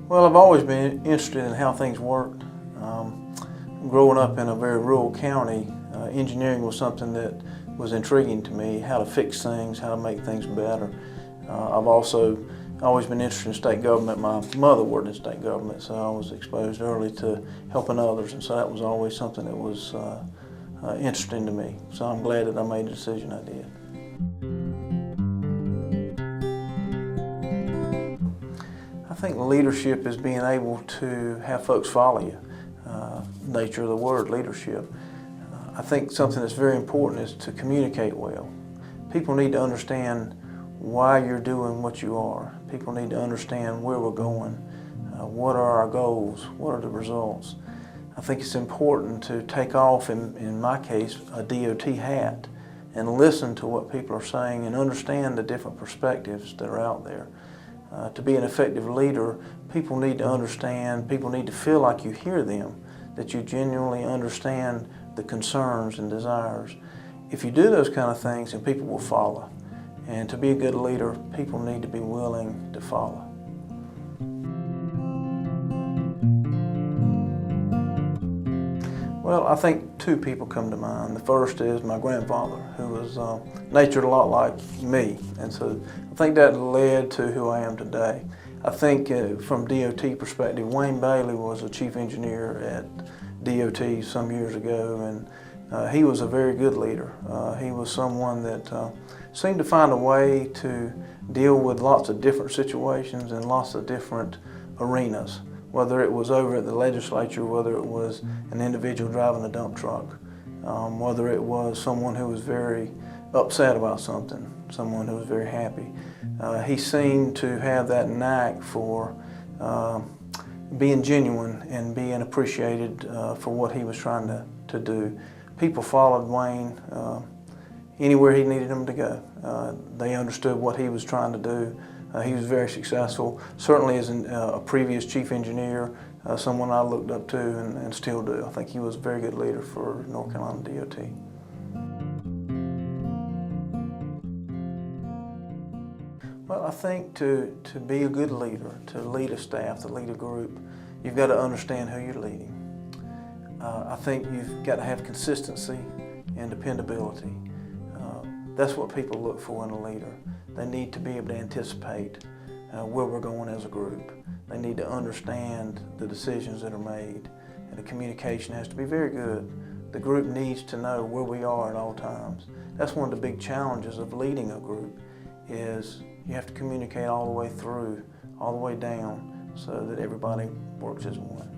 Well, I've always been interested in how things worked. Growing up in a very rural county, engineering was something that was intriguing to me, how to fix things, how to make things better. I've also always been interested in state government. My mother worked in state government, so I was exposed early to helping others, and so that was always something that was interesting to me. So I'm glad that I made the decision I did. I think leadership is being able to have folks follow you. Nature of the word, leadership. I think something that's very important is to communicate well. People need to understand why you're doing what you are. People need to understand where we're going, what are our goals, what are the results. I think it's important to take off, in my case, a DOT hat and listen to what people are saying and understand the different perspectives that are out there. To be an effective leader, people need to understand, people need to feel like you hear them, that you genuinely understand the concerns and desires. If you do those kind of things, then people will follow. And to be a good leader, people need to be willing to follow. Well, I think two people come to mind. The first is my grandfather, who was natured a lot like me. And so I think that led to who I am today. I think from DOT perspective, Wayne Bailey was a chief engineer at DOT some years ago, and he was a very good leader. He was someone that seemed to find a way to deal with lots of different situations and lots of different arenas, whether it was over at the legislature, whether it was an individual driving a dump truck, whether it was someone who was very upset about something, someone who was very happy. He seemed to have that knack for being genuine and being appreciated for what he was trying to do. People followed Wayne anywhere he needed them to go. They understood what he was trying to do. He was very successful, certainly as a previous chief engineer, someone I looked up to and still do. I think he was a very good leader for North Carolina DOT. Well, I think to be a good leader, to lead a staff, to lead a group, you've got to understand who you're leading. I think you've got to have consistency and dependability. That's what people look for in a leader. They need to be able to anticipate where we're going as a group. They need to understand the decisions that are made, and the communication has to be very good. The group needs to know where we are at all times. That's one of the big challenges of leading a group, is you have to communicate all the way through, all the way down, so that everybody works as one.